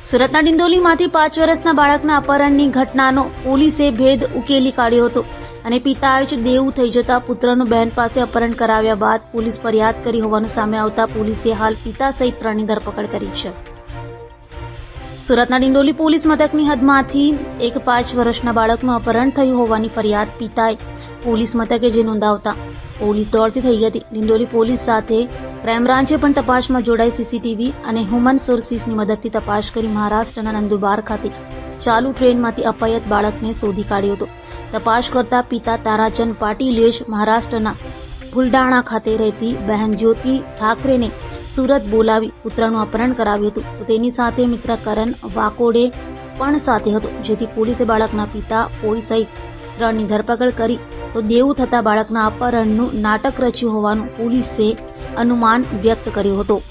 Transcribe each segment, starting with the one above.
સુરતના ડિંડોલીમાંથી 5 વર્ષના બાળકના અપહરણની ઘટનાનો પોલીસે ભેદ ઉકેલી કાઢ્યો હતો અને પિતાએ જ દેવું થઈ જતા પુત્રનું બહેન પાસે અપહરણ કરાવ્યા બાદ પોલીસ ફરિયાદ કરી હોવાનું સામે આવતા પોલીસે હાલ પિતા સહિત 3ની ધરપકડ કરી છે. સુરતના ડિંડોલી પોલીસ મથકની હદમાંથી એક 5 વર્ષના બાળકનું અપહરણ થયું હોવાની ફરિયાદ પિતાએ પોલીસ મથકે જે નોંધાવતા પોલીસ દોડતી થઈ હતી. ડિંડોલી પોલીસ સાથે ક્રાઇમ બ્રાન્ચે પણ તપાસમાં જોડાઈ સીસીટીવી અને હ્યુમન સોર્સિસની મદદથી તપાસ કરી મહારાષ્ટ્રના નંદુરબાર ખાતે ચાલુ ટ્રેનમાંથી અપાયત બાળકને શોધી કાઢ્યો હતો. તપાસ કરતા પિતા તારાચંદ પાટીલે જ મહારાષ્ટ્રના બુલડાણા ખાતે રહેતી બહેન જ્યોતિ ઠાકરેને સુરત બોલાવી પુત્રનું અપહરણ કરાવ્યું હતું. તો તેની સાથે મિત્ર કરણ વાકોડે પણ સાથે હતો, જેથી પોલીસે બાળકના પિતા પોઈ સહિત 3ની ધરપકડ કરી તો દેવું થતા બાળકના અપહરણનું નાટક રચ્યું હોવાનું પોલીસે અનુમાન વ્યક્ત કર્યું હતું.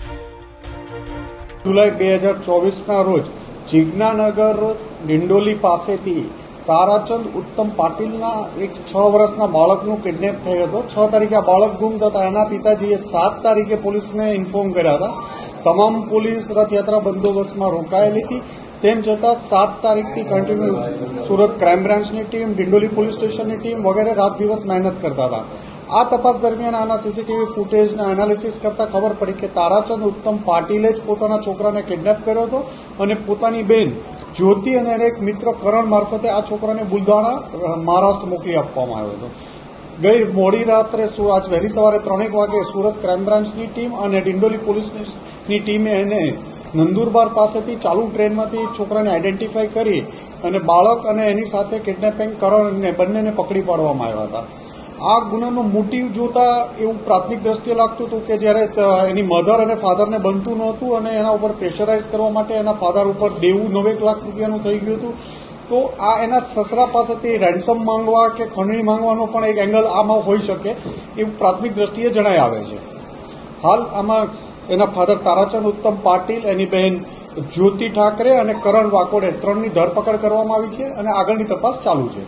જુલાઈ 2024ના રોજ જીજ્ઞાનગર ડિંડોલી પાસેથી તારાચંદ ઉત્તમ પાટીલના એક 6 વર્ષના બાળકનું કિડનેપ થયો હતો. 6 તારીખે આ બાળક ગુમ થતા એના પિતાજીએ 7 તારીખે પોલીસને ઇન્ફોર્મ કર્યા હતા. તમામ પોલીસ રથયાત્રા બંદોબસ્તમાં રોકાયેલી હતી. તેમ છતાં 7 તારીખથી કન્ટિન્યુ સુરત ક્રાઇમ બ્રાન્ચની ટીમ, ડિંડોલી પોલીસ સ્ટેશનની ટીમ વગેરે રાત દિવસ મહેનત કરતા હતા. આ તપાસ દરમિયાન આના સીસીટીવી ફૂટેજના એનાલિસિસ કરતા ખબર પડી કે તારાચંદ ઉત્તમ પાટીલે જ પોતાના છોકરાને કિડનેપ કર્યો હતો અને પોતાની બેન જ્યોતિ અને એક મિત્ર કરણ મારફતે આ છોકરાને બુલડાણા મહારાષ્ટ્ર મોકલી આપવામાં આવ્યો હતો. ગઈ મોડી રાત્રે આજ વહેલી સવારે 3 વાગે સુરત ક્રાઇમ બ્રાન્ચની ટીમ અને ડિંડોલી પોલીસની ટીમે એને નંદુરબાર પાસેથી ચાલુ ટ્રેનમાંથી છોકરાને આઈડેન્ટિફાઈ કરી અને બાળક અને એની સાથે કિડનેપિંગ કરણને બંનેને પકડી પાડવામાં આવ્યા હતા. આ ગુનાનો મોટિવ જોતા એવું પ્રાથમિક દ્રષ્ટિએ લાગતું હતું કે જ્યારે એની મધર અને ફાધરને બનતું નહોતું અને એના ઉપર પ્રેશરાઇઝ કરવા માટે એના ફાધર ઉપર દેવું 9 લાખ રૂપિયાનું થઈ ગયું હતું, તો આ એના સસરા પાસેથી રેન્સમ માંગવા કે ખંડણી માંગવાનો પણ એક એંગલ આમાં હોઈ શકે એવું પ્રાથમિક દ્રષ્ટિએ જણાઈ આવે છે. હાલ આમાં એના ફાધર તારાચંદ ઉત્તમ પાટીલ, એની બહેન જ્યોતિ ઠાકરે અને કરણ વાકોડે 3ની ધરપકડ કરવામાં આવી છે અને આગળની તપાસ ચાલુ છે.